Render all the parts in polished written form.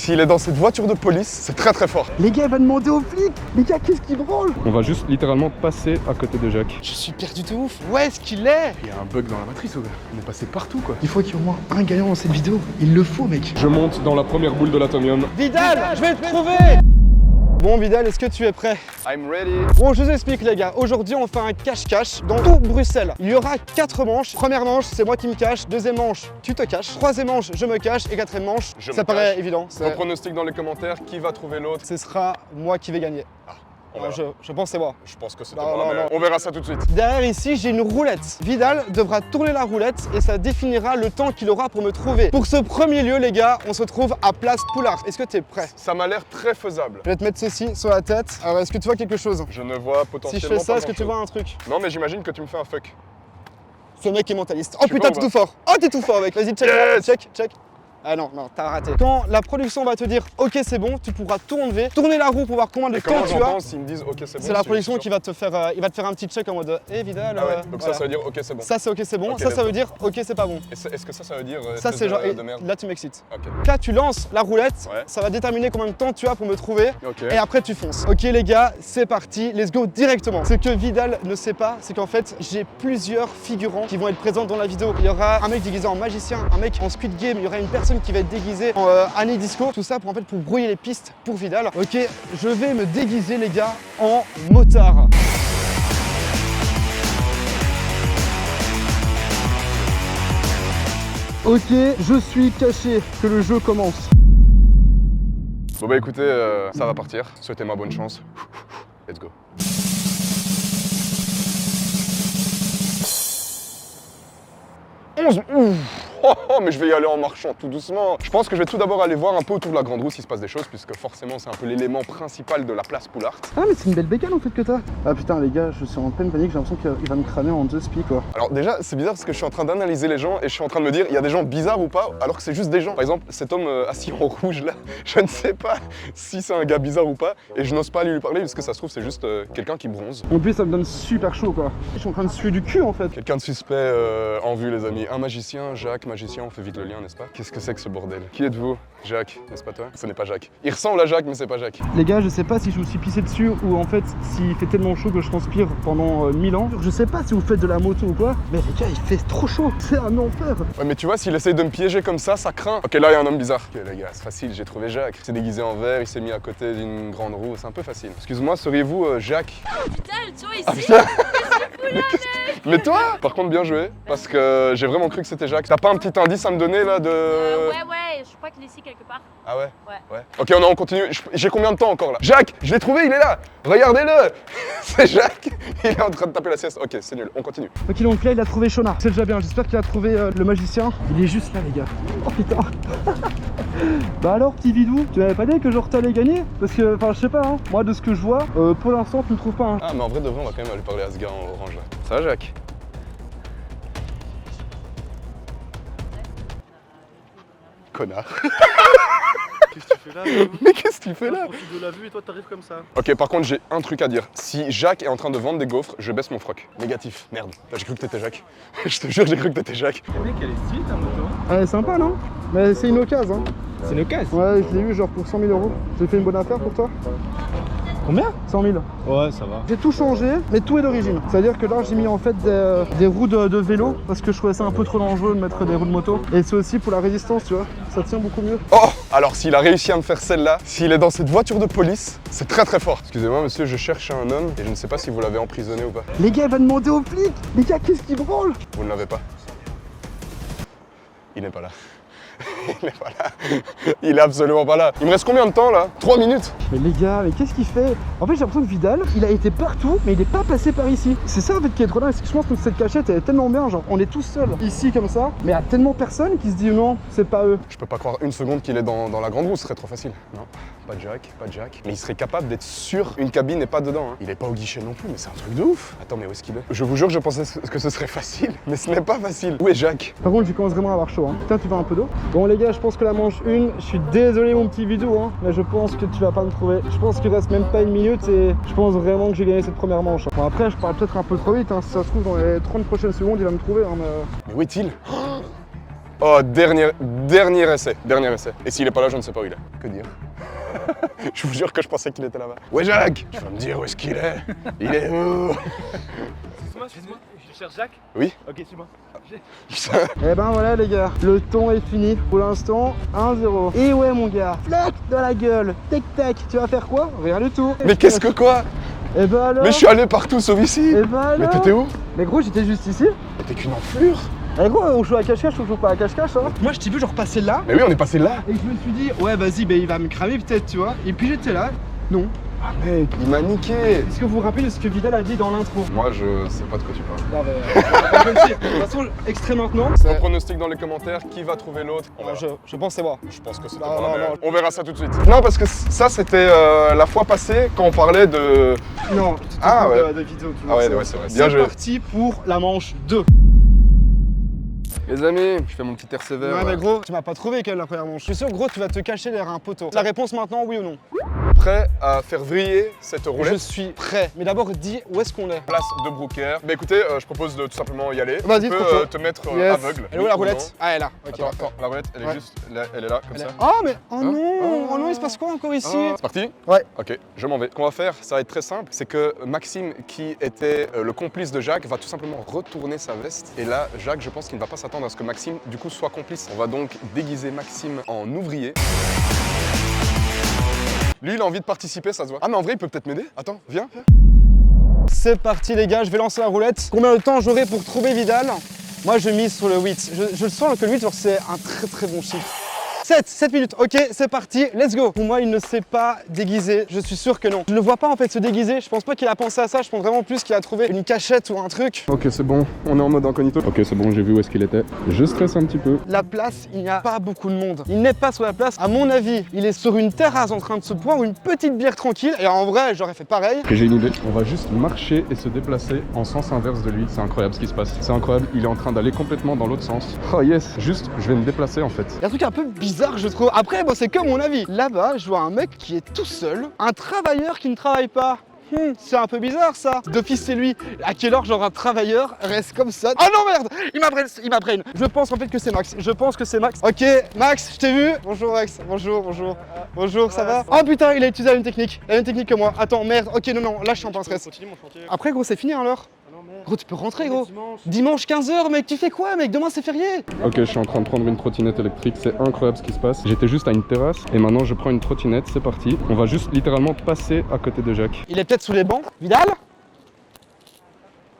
s'il est dans cette voiture de police, c'est très très fort. Les gars, il va demander aux flics. Les gars, qu'est-ce qui branle? On va juste littéralement passer à côté de Jacques. Je suis perdu de ouf. Où est-ce qu'il est? Il y a un bug dans la matrice, gars. On est passé partout, quoi. Il faut qu'il y ait au moins un gagnant dans cette vidéo. Il le faut, mec. Je monte dans la première boule de l'atomium. Vidal, je vais te trouver. Bon Vidal, est-ce que tu es prêt? I'm ready. Bon, je vous explique les gars, aujourd'hui on fait un cache-cache dans tout Bruxelles. Il y aura 4 manches. Première manche, c'est moi qui me cache. Deuxième manche, tu te caches. Troisième manche, je me cache. Et quatrième manche, ça paraît évident. Vos pronostics dans les commentaires, qui va trouver l'autre? Ce sera moi qui vais gagner. On verra. Je pense que c'est moi. Je pense que c'est Non, moi, non, mais non. on verra ça tout de suite. Derrière ici, j'ai une roulette. Vidal devra tourner la roulette et ça définira le temps qu'il aura pour me trouver. Pour ce premier lieu, les gars, on se retrouve à Place Poulard. Est-ce que tu es prêt? Ça m'a l'air très faisable. Je vais te mettre ceci sur la tête. Alors, est-ce que tu vois quelque chose? Je ne vois Si potentiellement je fais ça, pas est-ce que tu grand-chose. vois un truc? Non, mais j'imagine que tu me fais un fuck. Ce mec est mentaliste. Oh Tu putain, vois t'es ou tout fort. Oh, t'es tout fort, mec. Vas-y, check, Yes. check. Ah non, t'as raté. Quand la production va te dire ok c'est bon, tu pourras tout enlever, tourner la roue pour voir combien de Et temps comment tu as. j'entends s'ils me disent ok c'est bon? C'est la production qui va te faire, il va te faire un petit check en mode Vidal. Ah ouais, donc voilà. ça veut dire ok c'est bon. Ça c'est ok c'est bon, Ok, ça let's veut go. dire ok c'est pas bon. Est-ce que ça veut dire Ça espèce c'est genre, de merde? là tu m'excites. Ok. Là tu lances la roulette, Ouais. ça va déterminer combien de temps tu as pour me trouver. Ok. Et après tu fonces. Ok les gars, c'est parti, let's go directement. Ce que Vidal ne sait pas, c'est qu'en fait j'ai plusieurs figurants qui vont être présents dans la vidéo. Il y aura un mec déguisé en magicien, un mec en Squid Game, il y aura une personne qui va être déguisée en Annie Disco. Tout ça pour brouiller les pistes pour Vidal. Ok, je vais me déguiser les gars en motard. Ok, je suis caché, que le jeu commence. Bon bah écoutez, ça va partir. Souhaitez-moi bonne chance. Let's go. Ouf. Oh, mais je vais y aller en marchant tout doucement. Je pense que je vais tout d'abord aller voir un peu autour de la grande roue s'il se passe des choses, puisque forcément c'est un peu l'élément principal de la place Poulard. Ah mais c'est une belle bécane en fait que t'as. Ah putain les gars, je suis en pleine panique, j'ai l'impression qu'il va me cramer en 2 spies quoi. Alors déjà, c'est bizarre parce que je suis en train d'analyser les gens et je suis en train de me dire, il y a des gens bizarres ou pas, alors que c'est juste des gens. Par exemple, cet homme assis en rouge là, je ne sais pas si c'est un gars bizarre ou pas, et je n'ose pas aller lui parler parce que ça se trouve c'est juste quelqu'un qui bronze. En plus ça me donne super chaud quoi. Je suis en train de suer du cul en fait. Quelqu'un de suspect en vue les amis. Un magicien, Jacques, magicien, on fait vite le lien, n'est-ce pas? Qu'est-ce que c'est que ce bordel? Qui êtes-vous? Jacques, n'est-ce pas toi? Ce n'est pas Jacques. Il ressemble à Jacques mais c'est pas Jacques. Les gars, je sais pas si je me suis pissé dessus ou en fait s'il fait tellement chaud que je transpire pendant 1000 ans. Je sais pas si vous faites de la moto ou quoi, mais les gars, il fait trop chaud. C'est un enfer. Ouais mais tu vois, s'il essaye de me piéger comme ça craint. Ok là il y a un homme bizarre. Ok les gars, c'est facile, j'ai trouvé Jacques. Il s'est déguisé en vert, il s'est mis à côté d'une grande roue, c'est un peu facile. Excuse-moi, seriez-vous Jacques? Putain, toi ici, Mais toi, par contre, bien joué, parce que j'ai vraiment cru que c'était Jacques. T'as pas un petit indice à me donner là de... ouais, je crois qu'il est ici quelque part. Ah ouais? Ouais. Ok, on continue. J'ai combien de temps encore là? Jacques, je l'ai trouvé, il est là. Regardez-le. C'est Jacques. Il est en train de taper la sieste. Ok, c'est nul, on continue. Ok, donc là, il a trouvé Shona. C'est déjà bien. J'espère qu'il a trouvé le magicien. Il est juste là, les gars. Oh putain. Bah alors, petit vidou, tu m'avais pas dit que genre t'allais gagner? Parce que, enfin, je sais pas, hein. Moi, de ce que je vois, pour l'instant, tu me trouves pas. Hein. Ah, mais en vrai de vrai, on va quand même aller parler à ce gars en orange là. Ça va, Jacques? Connard. Qu'est-ce que tu fais là? Mais qu'est-ce que tu fais là? Profite de la vue et toi t'arrives comme ça. Ok, par contre, j'ai un truc à dire. Si Jacques est en train de vendre des gaufres, je baisse mon froc. Négatif, merde. Là, j'ai cru que t'étais Jacques. Je te jure, j'ai cru que t'étais Jacques. Mec, elle est stylée ta moto. Ouais, sympa, non? Mais c'est une occasion, hein. C'est une occasion. Ouais, je l'ai eu genre pour 100 000 euros. J'ai fait une bonne affaire pour toi? Combien? 100 000. Ouais, ça va. J'ai tout changé, mais tout est d'origine. C'est-à-dire que là, j'ai mis en fait des roues de vélo parce que je trouvais ça un peu trop dangereux de mettre des roues de moto. Et c'est aussi pour la résistance, tu vois. Ça tient beaucoup mieux. Oh! Alors, s'il a réussi à me faire celle-là, s'il est dans cette voiture de police, c'est très très fort. Excusez-moi, monsieur, je cherche un homme et je ne sais pas si vous l'avez emprisonné ou pas. Les gars, il va demander aux flics. Les gars, qu'est-ce qui branle? Vous ne l'avez pas. Il n'est pas là. Il n'est pas là. Il est absolument pas là. Il me reste combien de temps là? 3 minutes. Mais les gars, mais qu'est-ce qu'il fait? En fait, j'ai l'impression que Vidal, il a été partout, mais il n'est pas passé par ici. C'est ça en fait qui est trop dingue, c'est que je pense que cette cachette elle est tellement bien, genre on est tous seuls ici comme ça, mais il y a tellement personne qui se dit non, c'est pas eux. Je peux pas croire une seconde qu'il est dans la grande roue, ce serait trop facile. Non, pas Jack, pas Jack. Mais il serait capable d'être sur une cabine et pas dedans. Hein. Il est pas au guichet non plus, mais c'est un truc de ouf. Attends, mais où est-ce qu'il est? Je vous jure que je pensais que ce serait facile, mais ce n'est pas facile. Où est Jacques? Par contre, je commence vraiment à avoir chaud. Hein. Putain, tu veux un peu d'eau? Bon les gars, je pense que la manche 1, je suis désolé mon petit vidéo, hein, mais je pense que tu vas pas me trouver. Je pense qu'il reste même pas une minute et je pense vraiment que j'ai gagné cette première manche. Bon après, je parle peut-être un peu trop vite, hein. Si ça se trouve dans les 30 prochaines secondes, il va me trouver. Hein, Mais où est-il? Oh, dernier essai. Dernier essai. Et s'il est pas là, je ne sais pas où il est. Que dire? Je vous jure que je pensais qu'il était là-bas. Ouais, Jacques! Tu vas me dire où est-ce qu'il est? Il est où? Excuse-moi, je cherche Jacques. Oui? Ok, suis-moi. Eh ben voilà les gars, le ton est fini. Pour l'instant, 1-0. Et ouais mon gars, flac dans la gueule, tac, tu vas faire quoi? Rien du tout. Mais qu'est-ce que quoi? Eh ben alors. Mais je suis allé partout sauf ici! Eh ben alors. Mais t'étais où? Mais gros, j'étais juste ici. Mais t'es qu'une enflure! Eh gros, on joue à cache-cache ou on joue pas à cache-cache hein? Moi je t'ai vu genre passer là, Mais oui, on est passé là! et je me suis dit, ouais vas-y, bah, il va me cramer peut-être, tu vois. Et puis j'étais là, non. Ah mec, il m'a niqué! Est-ce que vous vous rappelez de ce que Vidal a dit dans l'intro? Moi, je sais pas de quoi tu parles. Non mais, je le sais. De toute façon, extrait maintenant. On pronostique dans les commentaires qui va trouver l'autre. On verra. Je pense que c'est moi. Je pense que c'était Non, pas non, la meilleure. non. On verra ça tout de suite. Non, parce que ça, c'était la fois passée quand on parlait de. Non, Ah, ouais. de vidéo. Ah ouais, ouais, c'est vrai. Bien C'est joué. parti pour la manche 2. Les amis, je fais mon petit air sévère. Ouais, mais gros, tu m'as pas trouvé quelle la première manche. Je suis sûr, gros, tu vas te cacher derrière un poteau. La réponse maintenant, oui ou non? Prêt à faire vriller cette Je roulette? suis prêt. Mais d'abord, dis où est-ce qu'on est. Place de Brooker. Bah écoutez, je propose de tout simplement y aller. Vas-y, Tu peux trop chaud. te mettre Yes. aveugle. Elle est où la oui ou roulette? non. Ah, elle est là. Ok, Attends, parfait. attends, la roulette, elle est Ouais. juste là, elle est là, comme Elle ça. est- Oh, mais oh Hein? non, oh non, il se passe quoi encore ici? C'est parti? Ouais. Ok, je m'en vais. Ce qu'on va faire, ça va être très simple, c'est que Maxime, qui était le complice de Jacques, va tout simplement retourner sa veste. Et là, Jacques, je pense qu'il ne va pas s'attendre à ce que Maxime, du coup, soit complice. On va donc déguiser Maxime en ouvrier. Lui, il a envie de participer, ça se voit. Ah, mais en vrai, il peut peut-être m'aider. Attends, viens. C'est parti les gars, je vais lancer la roulette. Combien de temps j'aurai pour trouver Vidal? Moi je mise sur le 8. Je sens que le 8 genre, c'est un très bon chiffre. 7 minutes, ok c'est parti, let's go. Pour moi il ne s'est pas déguisé, je suis sûr que non. Je ne le vois pas en fait se déguiser, je pense pas qu'il a pensé à ça, je pense vraiment plus qu'il a trouvé une cachette ou un truc. Ok, c'est bon, on est en mode incognito. Ok, c'est bon, j'ai vu où est-ce qu'il était. Je stresse un petit peu. La place, il n'y a pas beaucoup de monde. Il n'est pas sur la place, à mon avis, il est sur une terrasse en train de se boire une petite bière tranquille. Et en vrai, j'aurais fait pareil. Ok, j'ai une idée. On va juste marcher et se déplacer en sens inverse de lui. C'est incroyable ce qui se passe. C'est incroyable, il est en train d'aller complètement dans l'autre sens. Oh yes, juste, je vais me déplacer en fait. Il y a un truc un peu bizarre, je trouve. Après, bon, c'est que mon avis. Là-bas, je vois un mec qui est tout seul, un travailleur qui ne travaille pas. C'est un peu bizarre ça. D'office c'est lui. À quelle heure genre un travailleur reste comme ça? Oh non merde, il m'apprenne. Je pense en fait que c'est Max. Je pense que c'est Max. Ok Max, je t'ai vu. Bonjour Max. Bonjour. Bonjour, ça va? Oh putain, il a utilisé la même technique. La même technique que moi. Attends merde. Ok non, là je suis en plein stress. Après gros c'est fini hein l'heure. Gros tu peux rentrer gros. Dimanche 15h mec, tu fais quoi mec? Demain c'est férié. Ok, je suis en train de prendre une trottinette électrique. C'est incroyable ce qui se passe. J'étais juste à une terrasse et maintenant je prends une trottinette. C'est parti. On va juste littéralement passer à côté de Jacques. Il est peut-être sous les bancs. Vidal?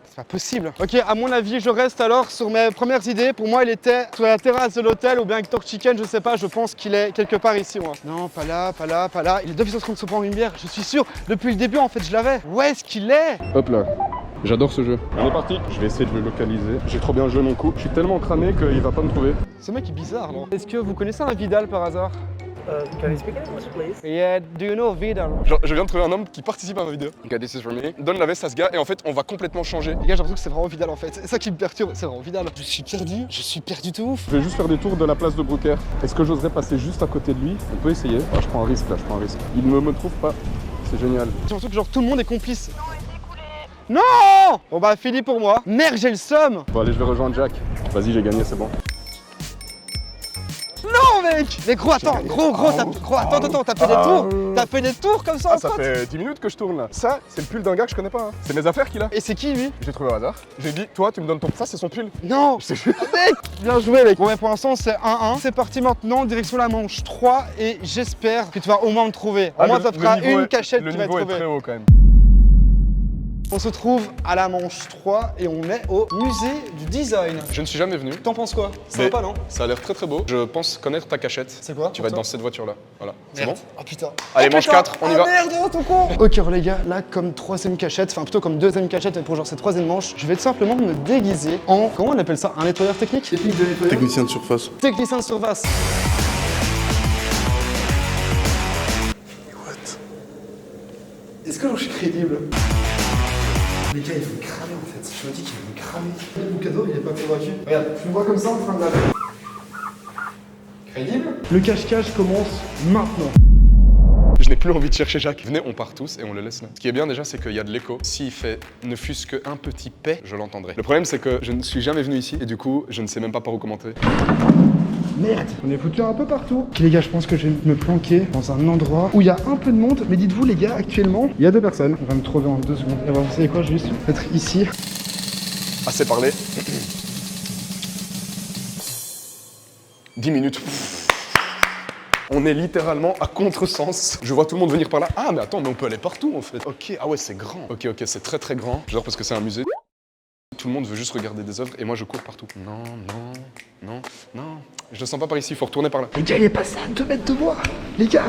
C'est pas possible. Ok, à mon avis, je reste alors sur mes premières idées. Pour moi, il était sur la terrasse de l'hôtel ou bien avec Talk Chicken, je sais pas. Je pense qu'il est quelque part ici, moi. Non, pas là. Il est d'office en train de se prendre une bière. Je suis sûr. Depuis le début, en fait, je l'avais. Où est-ce qu'il est? Hop là. J'adore ce jeu. On est parti. Je vais essayer de le localiser. J'ai trop bien joué mon coup. Je suis tellement cramé qu'il va pas me trouver. Ce mec est bizarre, non? Est-ce que vous connaissez un Vidal par hasard? Can you speak English, please? Yeah, do you know Vidal? Je viens de trouver un homme qui participe à ma vidéo. Ok, this is for me. Donne la veste à ce gars et en fait, on va complètement changer. Les gars, j'ai l'impression que c'est vraiment Vidal en fait. C'est ça qui me perturbe, c'est vraiment Vidal. Je suis perdu de ouf. Je vais juste faire des tours de la place de Brooker. Est-ce que j'oserais passer juste à côté de lui? On peut essayer. Ah, je prends un risque là, je prends un risque. Il ne me trouve pas. C'est génial. J'ai l'impression que genre tout le monde est complice. Non! Bon bah fini pour moi. Merde, j'ai le seum. Bon allez, je vais rejoindre Jacques. Vas-y, j'ai gagné, c'est bon. Non mec! Mais gros attends, attends, t'as fait des tours comme ça Ah, en ça pote? fait 10 minutes que je tourne là. Ça, c'est le pull d'un gars que je connais pas. Hein. C'est mes affaires qu'il a. Et c'est qui lui? Je l'ai trouvé au hasard. J'ai dit, toi, tu me donnes ton. Ça, c'est son pull. Non! Je sais plus. Mec! Bien joué mec! Bon mais pour l'instant c'est 1-1. C'est parti maintenant, direction la manche 3 et j'espère que tu vas au moins me trouver. Au moins ça fera une cachette le qui va te niveau est trouver. très haut quand même. On se trouve à la manche 3 et on est au musée du design. Je ne suis jamais venu. T'en penses quoi? C'est Mais sympa non? Ça a l'air très beau. Je pense connaître ta cachette. C'est quoi? Tu vas être dans cette voiture là. Voilà. C'est bon? Oh putain. Allez, Oh, manche putain. 4, on y va. Merde, oh, ton con. Ok alors les gars, là comme troisième cachette, enfin plutôt comme deuxième cachette mais pour genre cette troisième manche, je vais tout simplement me déguiser en, comment on appelle ça? Un nettoyeur technique? Technique de nettoyeur? Technicien de surface. Technicien de surface. Est-ce que je suis crédible? Les gars, ils vont me cramer en fait. Je me dis qu'ils vont me cramer. Le cadeau, il est pas convaincu. Regarde, je me vois comme ça en train de laver. Crédible? Le cache-cache commence maintenant. Je n'ai plus envie de chercher Jacques. Venez, on part tous et on le laisse là. Ce qui est bien déjà, c'est qu'il y a de l'écho. S'il fait ne fût-ce qu'un petit paix, je l'entendrai. Le problème, c'est que je ne suis jamais venu ici et du coup, je ne sais même pas par où commenter. Merde, on est foutu un peu partout. Ok les gars, je pense que je vais me planquer dans un endroit où il y a un peu de monde. Mais dites-vous les gars, actuellement, il y a 2 personnes. On va me trouver en 2 secondes. Et voilà, vous savez quoi, je vais juste être ici. Assez parlé. 10 minutes. On est littéralement à contresens. Je vois tout le monde venir par là. Ah mais attends, mais on peut aller partout en fait. Ok, ah ouais c'est grand. Ok, c'est très très grand. J'adore parce que c'est un musée. Tout le monde veut juste regarder des œuvres et moi je cours partout. Non, non, non, non. Je le sens pas par ici, il faut retourner par là. Les gars, il est passé à 2 mètres de moi. Les gars,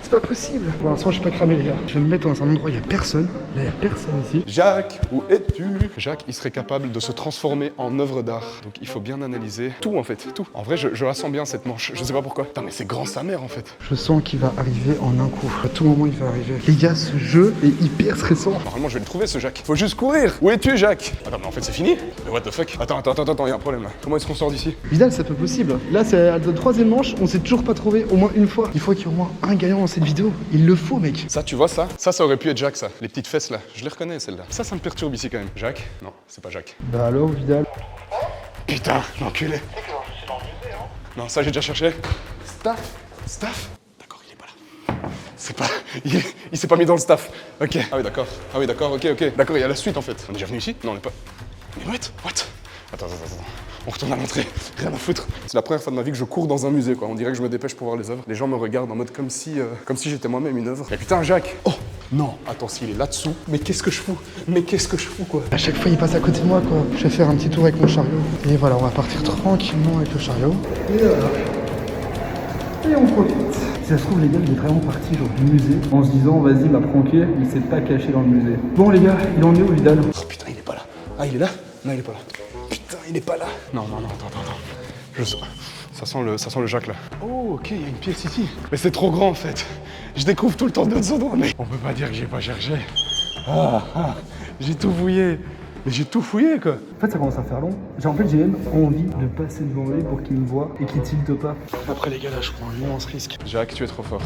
c'est pas possible. Pour l'instant, je suis pas cramé les gars. Je vais me mettre dans un endroit où il y a personne. Là, il y a personne ici. Jacques, où es-tu? Jacques, il serait capable de se transformer en œuvre d'art. Donc il faut bien analyser tout en fait, tout. En vrai, je la sens bien cette manche. Je sais pas pourquoi. Putain, mais c'est grand sa mère en fait. Je sens qu'il va arriver en un coup. À tout moment, il va arriver. Les gars, ce jeu est hyper stressant. Normalement, je vais le trouver ce Jacques. Faut juste courir. Où es-tu, Jacques? Attends, mais en fait, c'est fini? Mais what the fuck? Attends, il y a un problème là. Comment est-ce qu'on sort d'ici? Vidal, c'est pas possible. Là, c'est la 3e manche. On s'est toujours pas trouvé au moins une fois. Il faut qu'il y ait au moins un gagnant dans cette vidéo. Il le faut, mec. Ça, tu vois ça? Ça aurait pu être Jacques, ça. Les petites fesses là. Je les reconnais, celles-là. Ça me perturbe ici quand même. Jacques? Non, c'est pas Jacques. Bah alors, Vidal? Putain, l'enculé. Non, ça j'ai déjà cherché. Staff? D'accord, il est pas là. C'est pas... Il s'est pas mis dans le staff. Ok. Ah oui, d'accord. Ok. D'accord, il y a la suite en fait. On est déjà venu ici? Non, on n'est pas... Mais what? Attends. On retourne à l'entrée. Rien à foutre. C'est la première fois de ma vie que je cours dans un musée, quoi. On dirait que je me dépêche pour voir les œuvres. Les gens me regardent en mode comme si j'étais moi-même une œuvre. Mais putain, Jacques! Oh! Non! Attends, s'il est là-dessous, mais qu'est-ce que je fous? Quoi? À chaque fois, il passe à côté de moi, quoi. Je vais faire un petit tour avec mon chariot. Et voilà, on va partir tranquillement avec le chariot. Et voilà. Et on profite. Si ça se trouve, les gars, il est vraiment parti genre du musée en se disant, vas-y, m'a pranké, il s'est pas caché dans le musée. Bon, les gars, il en est où, Vidal? Oh putain, il est pas là. Ah, il est là? Non, il est pas là. Putain, il est pas là. Non, attends. Ça sent le Jacques là. Oh, ok, il y a une pièce ici. Mais c'est trop grand en fait. Je découvre tout le temps d'autres endroits, mais on peut pas dire que j'ai pas cherché. J'ai tout fouillé. Mais j'ai tout fouillé quoi. En fait, ça commence à faire long. J'ai même envie de passer devant lui pour qu'il me voie et qu'il tilte pas. Après, les gars, là, je prends un immense risque. Jacques, tu es trop fort.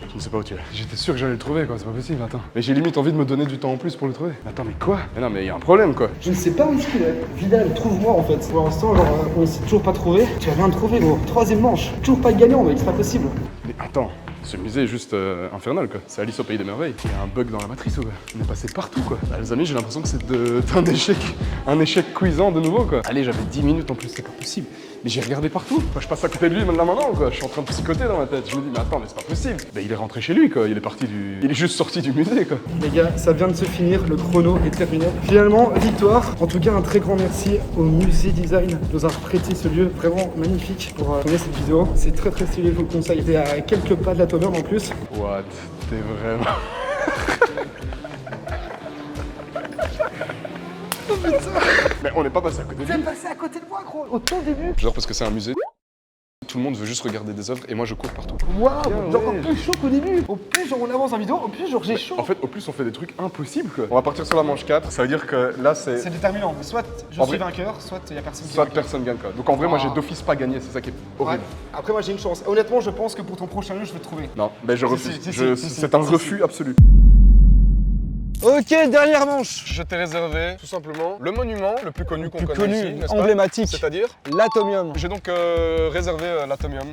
Je ne sais pas où tu es. J'étais sûr que j'allais le trouver quoi, c'est pas possible, attends. Mais j'ai limite envie de me donner du temps en plus pour le trouver. Attends, mais quoi? Mais non, mais il y a un problème quoi. Je ne sais pas où est-ce qu'il est. Vidal, trouve-moi en fait. Pour l'instant, genre, on s'est toujours pas trouvé. Tu vas rien de trouver, gros. 3e manche. Toujours pas de gagnant, mec, c'est pas possible. Mais attends, ce musée est juste infernal quoi. C'est Alice au pays des merveilles. Il y a un bug dans la matrice ou quoi. On est passé partout quoi. Bah, les amis, j'ai l'impression que c'est un échec cuisant de nouveau quoi. Allez, j'avais 10 minutes en plus, c'est pas possible. Mais j'ai regardé partout. Moi, je passe à côté de lui maintenant quoi. Je suis en train de psychoter dans ma tête. Je me dis mais attends, mais c'est pas possible. Bah, il est rentré chez lui quoi. Il est juste sorti du musée quoi. Les gars, ça vient de se finir. Le chrono est terminé. Finalement, victoire. En tout cas, un très grand merci au Musée Design de nous avoir prêté ce lieu vraiment magnifique pour tourner cette vidéo. C'est très très stylé, je vous le conseille. C'était à quelques pas de l'Atomium en plus. What? T'es vraiment... Oh putain! Mais on n'est pas passé à côté de lui. T'es passé à côté de moi, gros, au tout début. J'adore parce que c'est un musée. Tout le monde veut juste regarder des œuvres et moi je cours partout. Waouh! Genre, plus chaud qu'au début. Au plus, genre, on avance en vidéo, au plus, genre, j'ai chaud. En fait, au plus, on fait des trucs impossibles quoi. On va partir sur la manche 4. Ça veut dire que là, c'est déterminant. Soit je suis vainqueur, soit il y a personne qui gagne. personne gagne quoi. Donc en vrai, moi j'ai d'office pas gagné. C'est ça qui est horrible. Ouais. Après, moi j'ai une chance. Honnêtement, je pense que pour ton prochain jeu, je vais te trouver. Non, mais je refuse. C'est un refus absolu. Ok, dernière manche. Je t'ai réservé tout simplement le monument le plus connu qu'on connaît connu, ici, n'est-ce pas? emblématique. C'est-à-dire l'Atomium. J'ai donc réservé l'Atomium.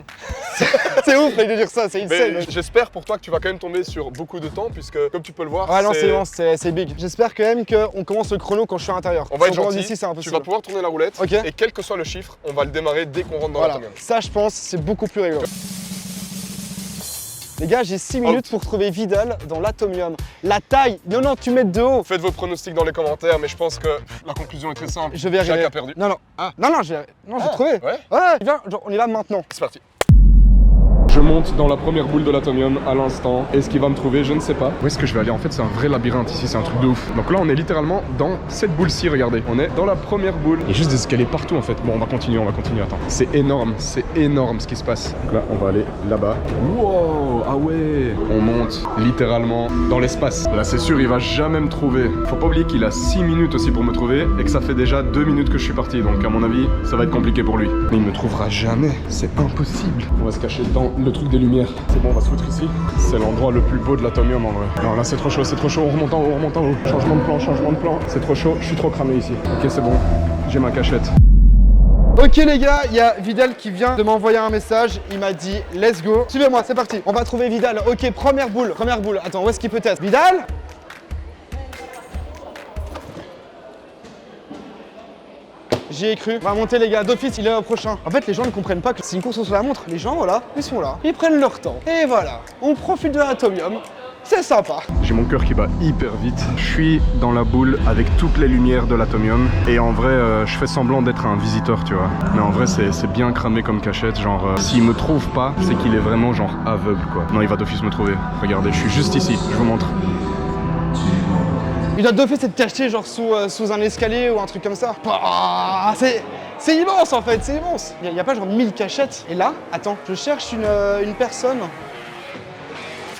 C'est ouf de dire ça, c'est insane. Mais j'espère pour toi que tu vas quand même tomber sur beaucoup de temps puisque comme tu peux le voir, ouais non c'est immense, c'est big. J'espère quand même qu'on commence le chrono quand je suis à l'intérieur. On va être gentil, ici, c'est impossible. Tu vas pouvoir tourner la roulette Ok. Et quel que soit le chiffre, on va le démarrer dès qu'on rentre dans l'Atomium. Ça je pense c'est beaucoup plus rigolo. Les gars, j'ai 6 minutes pour trouver Vidal dans l'Atomium. La taille, 98 mètres de haut. Faites vos pronostics dans les commentaires, mais je pense que la conclusion est très simple. Je vais arriver. Jacques a perdu. Non, j'ai trouvé. Ouais. Ouais, viens, genre, on est là maintenant. C'est parti. Je monte dans la première boule de l'Atomium à l'instant. Est-ce qu'il va me trouver? Je ne sais pas. Où est-ce que je vais aller? En fait, c'est un vrai labyrinthe ici, c'est un truc de ouf. Donc là, on est littéralement dans cette boule-ci, regardez. On est dans la première boule. Il y a juste des escaliers partout en fait. Bon, on va continuer, attends. C'est énorme ce qui se passe. Donc là, on va aller là-bas. Wow, ah ouais. On monte littéralement dans l'espace. Là, c'est sûr, il va jamais me trouver. Faut pas oublier qu'il a 6 minutes aussi pour me trouver et que ça fait déjà 2 minutes que je suis parti. Donc à mon avis, ça va être compliqué pour lui. Mais il me trouvera jamais. C'est impossible. On va se cacher dans le le truc des lumières. C'est bon, on va se foutre ici. C'est l'endroit le plus beau de l'atomium en vrai. Non, là c'est trop chaud, on remonte en haut, on remonte en haut. Changement de plan. C'est trop chaud, je suis trop cramé ici. Ok, c'est bon, j'ai ma cachette. Ok les gars, il y a Vidal qui vient de m'envoyer un message, il m'a dit let's go. Suivez-moi, c'est parti. On va trouver Vidal. Ok, première boule. Attends, où est-ce qu'il peut être? Vidal? J'y ai cru. On va monter les gars, d'office il est au prochain. En fait les gens ne comprennent pas que c'est une course sur la montre. Les gens voilà, ils sont là, ils prennent leur temps. Et voilà, on profite de l'atomium. C'est sympa. J'ai mon cœur qui bat hyper vite. Je suis dans la boule avec toutes les lumières de l'atomium. Et en vrai, je fais semblant d'être un visiteur, tu vois. Mais en vrai, c'est bien cramé comme cachette. Genre, s'il me trouve pas, c'est qu'il est vraiment genre aveugle, quoi. Non, il va d'office me trouver. Regardez, je suis juste ici. Je vous montre. Il doit d'office être caché genre sous un escalier ou un truc comme ça. Ah, c'est immense en fait, c'est immense. Il n'y a pas genre 1000 cachettes. Et là, attends, je cherche une personne.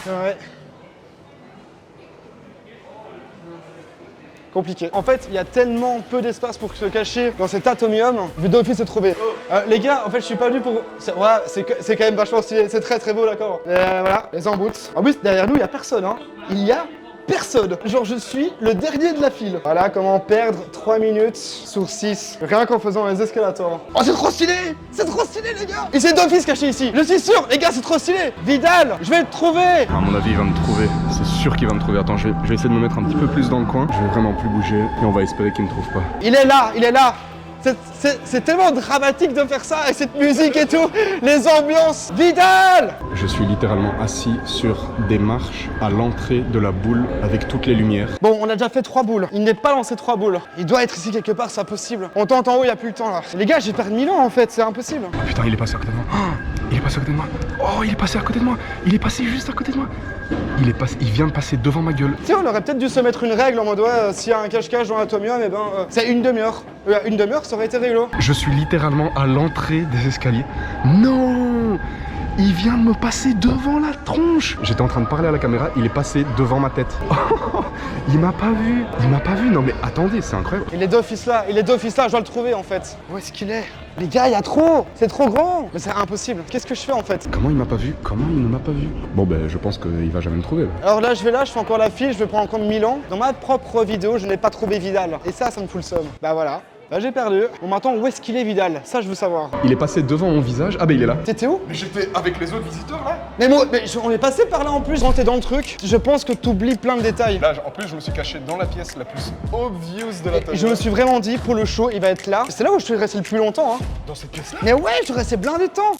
Ouais. Compliqué. En fait, il y a tellement peu d'espace pour se cacher dans cet atomium. Je vais d'office se trouver. Les gars, en fait, je suis pas venu pour... c'est quand même vachement stylé. C'est très beau, d'accord. Voilà, les embouts. En plus, derrière nous, il y a personne. Hein. Il y a personne. Genre, je suis le dernier de la file. Voilà comment perdre 3 minutes sur 6. Rien qu'en faisant les escalators. Oh, c'est trop stylé! C'est trop stylé, les gars! Il s'est d'office caché ici. Je suis sûr, les gars, c'est trop stylé. Vidal, je vais te trouver. À mon avis, il va me trouver. C'est sûr qu'il va me trouver. Attends, je vais essayer de me mettre un petit peu plus dans le coin. Je vais vraiment plus bouger et on va espérer qu'il me trouve pas. Il est là, il est là. C'est tellement dramatique de faire ça avec cette musique et tout, les ambiances. Vidal! Je suis littéralement assis sur des marches à l'entrée de la boule avec toutes les lumières. Bon, on a déjà fait 3 boules. Il n'est pas dans ces 3 boules. Il doit être ici quelque part, c'est impossible. On tente en haut, il n'y a plus le temps là. Les gars, j'ai perdu 1000 ans en fait, c'est impossible. Oh, putain, il est passé à côté de moi. Oh, il est passé à côté de moi. Oh, il est passé à côté de moi. Il est passé juste à côté de moi. Il vient de passer devant ma gueule. Tu sais, on aurait peut-être dû se mettre une règle en mode ouais, s'il y a un cache-cache dans l'atomium, et ben c'est une demi-heure. Une demi-heure, ça aurait été rigolo. Je suis littéralement à l'entrée des escaliers. Non! Il vient de me passer devant la tronche. J'étais en train de parler à la caméra, il est passé devant ma tête. Oh, il m'a pas vu. Il m'a pas vu. Non mais attendez, c'est incroyable. Il est d'office là, je dois le trouver en fait. Où est-ce qu'il est? Les gars, il y a trop. C'est trop grand. Mais c'est impossible. Qu'est-ce que je fais en fait? Comment il m'a pas vu? Comment il ne m'a pas vu? Bon ben, je pense qu'il va jamais me trouver. Là. Alors là, je fais encore la file, je vais prendre encore 1000 ans. Dans ma propre vidéo, je n'ai pas trouvé Vidal. Et ça me fout le seum. Bah voilà. Bah j'ai perdu. Bon maintenant, où est-ce qu'il est Vidal? Ça, je veux savoir. Il est passé devant mon visage. Ah bah il est là. T'étais où? Mais j'étais avec les autres visiteurs là. Mais on est passé par là en plus. Quand t'es dans le truc, je pense que t'oublies plein de détails. Là, en plus, je me suis caché dans la pièce la plus obvious de la table. Je me suis vraiment dit, pour le show, il va être là. C'est là où je suis resté le plus longtemps. Hein. Dans cette pièce là. Mais ouais, je suis resté plein de temps.